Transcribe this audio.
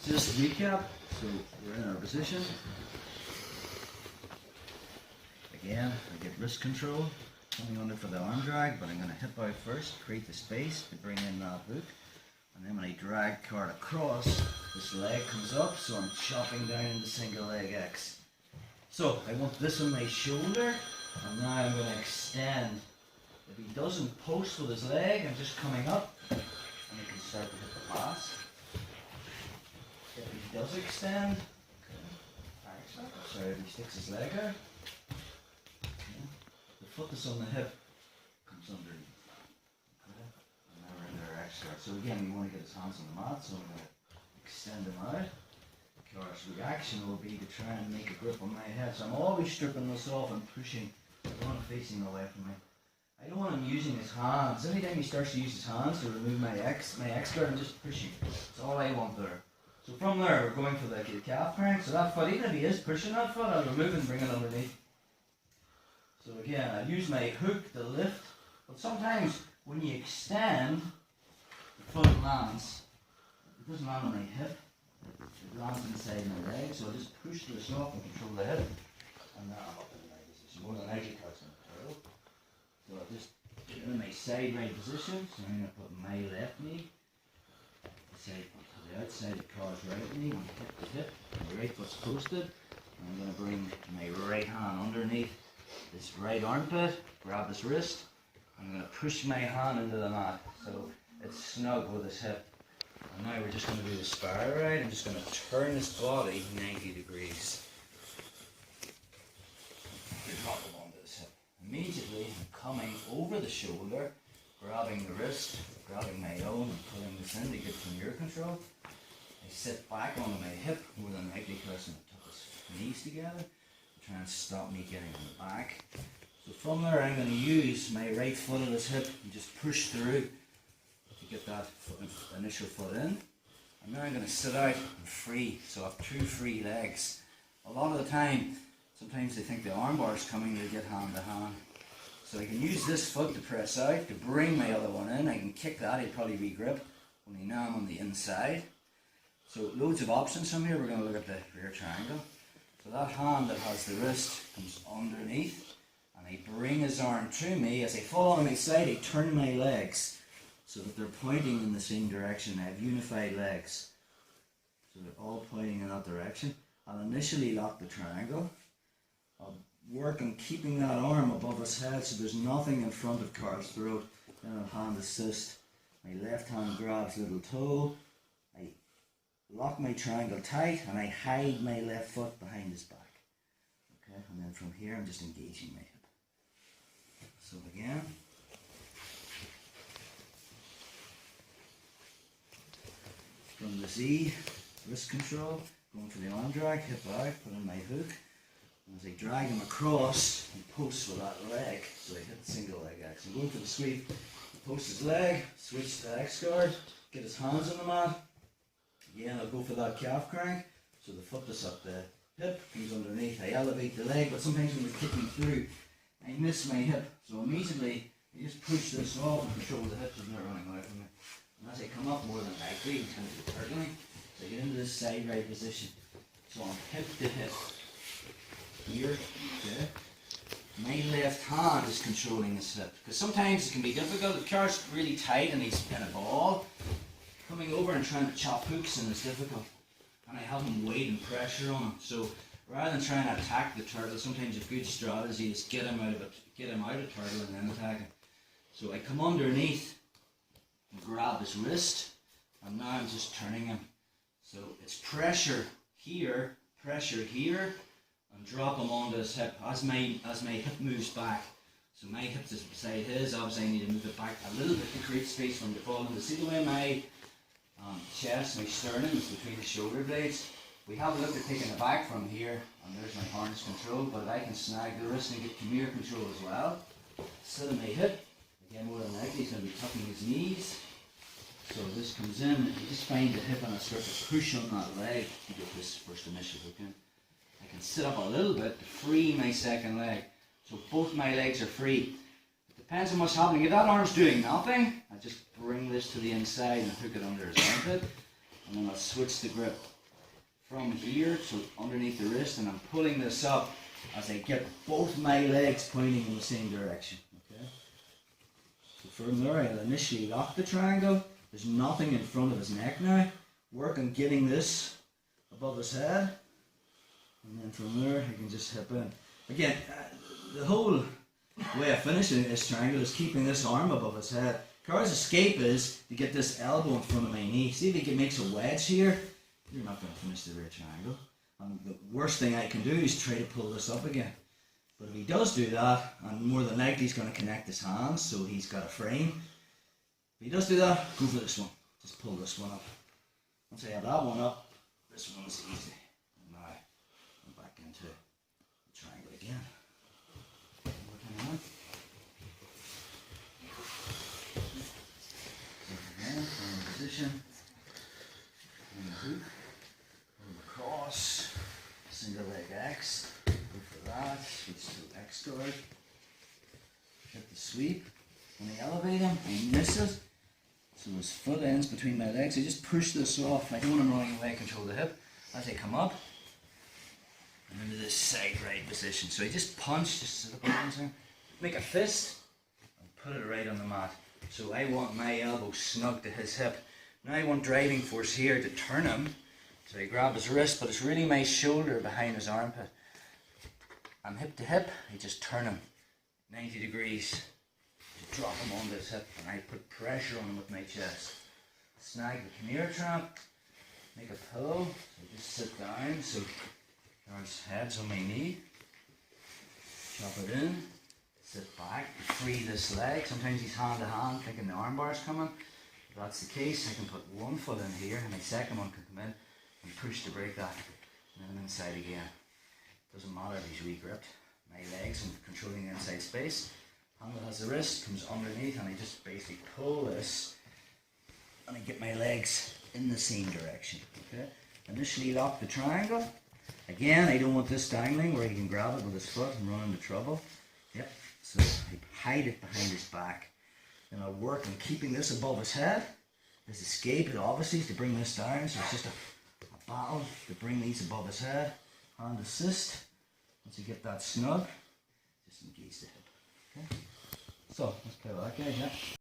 Just to recap, so we're in our position. Again, I get wrist control, coming under for the arm drag, but I'm going to hip out first, create the space to bring in that hook. And then when I drag card across, this leg comes up, so I'm chopping down into single leg X. So I want this on my shoulder, and now I'm going to extend. If he doesn't post with his leg, I'm just coming up, and he can start to hit the pass. If he does extend, sorry, if he sticks his leg out, the foot that's on the hip comes underneath. And now we're in our X guard. So again, we want to get his hands on the mat, so I'm going to extend him out. Of course, reaction will be to try and make a grip on my head. So I'm always stripping this off and pushing. I don't want him facing away from me. I don't want him using his hands. Anytime he starts to use his hands to remove my X guard, I'm just pushing. That's all I want there. So from there, we're going for the calf crank. So that foot, even if he is pushing that foot, I'll remove and bring it underneath. So again, I'll use my hook to lift. But sometimes when you extend, the foot lands. It doesn't land on my hip. It lands inside my leg. So I just push this off and control the hip. And now I'm up in my position. More than likely cuts in the turtle. So I'll just get in my side right position. So I'm going to put my left knee to the outside of the car's right knee, and hip to hip. My right foot's posted. And I'm going to bring my right hand underneath this right armpit, grab this wrist. I'm going to push my hand into the mat so it's snug with his hip. And now we're just going to do the spiral ride. I'm just going to turn this body 90 degrees. Drop him onto his hip. Immediately I'm coming over the shoulder, grabbing the wrist, grabbing my own and pulling this in to get some ear control. I sit back onto my hip more than likely because I took his knees together to try and stop me getting on the back. So from there I'm going to use my right foot on his hip and just push through to get that initial foot in. And now I'm going to sit out and free, so I have two free legs. A lot of the time, sometimes they think the arm bar is coming, they get hand to hand. So I can use this foot to press out, to bring my other one in. I can kick that, he'll probably re-grip. Only now I'm on the inside. So loads of options from here. We're going to look at the rear triangle. So that hand that has the wrist comes underneath. And I bring his arm to me. As I fall on my side, I turn my legs so that they're pointing in the same direction. I have unified legs. So they're all pointing in that direction. I'll initially lock the triangle. I'll work on keeping that arm above his head so there's nothing in front of Carl's throat. Then I'll hand assist. My left hand grabs little toe. I lock my triangle tight and I hide my left foot behind his back. Okay, and then from here I'm just engaging my hip. So again. From the Z, wrist control, going for the arm drag, hip out, put in my hook. As I drag him across, he posts with that leg, so I hit the single leg X. I'm going for the sweep, post his leg, switch to X guard, get his hands on the mat. Again, I'll go for that calf crank, so the foot is up the hip, comes underneath. I elevate the leg, but sometimes when we're kicking through, I miss my hip. So immediately, I just push this off and control the hip so it's not running away from me. And as I come up, more than likely, it's going to be turtling. So I get into this side right position. So I'm hip to hip. Here, okay. My left hand is controlling his hip because sometimes it can be difficult. The car's really tight and he's in a ball. Coming over and trying to chop hooks in is difficult, and I have him weight and pressure on him. So rather than trying to attack the turtle, sometimes a good strategy is get him out of turtle and then attack him. So I come underneath and grab his wrist, and now I'm just turning him. So it's pressure here, and drop him onto his hip as my hip moves back. So my hip is beside his, obviously I need to move it back a little bit to create space for him to fall into. See the way my chest, my sternum is between the shoulder blades? We have a look at taking it back from here, and there's my harness control, but I can snag the wrist and get commere control as well. Sit on my hip, again more than likely he's going to be tucking his knees. So this comes in, and you just find the hip and I start to push on that leg to get this first initial hook in. I can sit up a little bit to free my second leg. So both my legs are free. It depends on what's happening. If that arm's doing nothing, I just bring this to the inside and hook it under his armpit. And then I'll switch the grip. from here, so underneath the wrist, and I'm pulling this up as I get both my legs pointing in the same direction. Okay. So from there, I'll initially lock the triangle. There's nothing in front of his neck now. Work on getting this above his head, and then from there, I can just hip in. Again, the whole way of finishing this triangle is keeping this arm above his head. Car's escape is to get this elbow in front of my knee. See if he makes a wedge here. You're not going to finish the rear triangle. And the worst thing I can do is try to pull this up again. But if he does do that, and more than likely he's going to connect his hands, so he's got a frame. If he does do that, go for this one. Just pull this one up. Once I have that one up, this one is easy. And now I'm back into the triangle again. Working on it. So again, in position. And the hook. Across, single leg X, go for that, switch to X guard, hit the sweep. When I elevate him, I miss it, so his foot ends between my legs. I just push this off. I don't want him running away, control the hip. As I come up, and into this side right position. So I just punch, just sit up on there, make a fist, and put it right on the mat. So I want my elbow snug to his hip. Now I want driving force here to turn him. So I grab his wrist, but it's really my shoulder behind his armpit. I'm hip to hip, I just turn him 90 degrees to drop him onto his hip, and I put pressure on him with my chest. Snag the Chimera trap, make a pillow, so I just sit down, so his head's on my knee. Chop it in, sit back, free this leg. Sometimes he's hand to hand, thinking the arm bar's coming. If that's the case, I can put one foot in here, and my second one can come in. And push to break that, and then I'm inside again. Doesn't matter if he's re-gripped. My legs, I'm controlling the inside space. Handle has the wrist, comes underneath, and I just basically pull this, and I get my legs in the same direction. Okay. Initially lock the triangle. Again, I don't want this dangling where he can grab it with his foot and run into trouble. Yep. So I hide it behind his back. Then I'll work on keeping this above his head. His escape, it obviously is to bring this down, so it's just a battle to bring these above his head. Hand assist. Once you get that snug, just engage the hip. Okay. So let's play with that guy, yeah.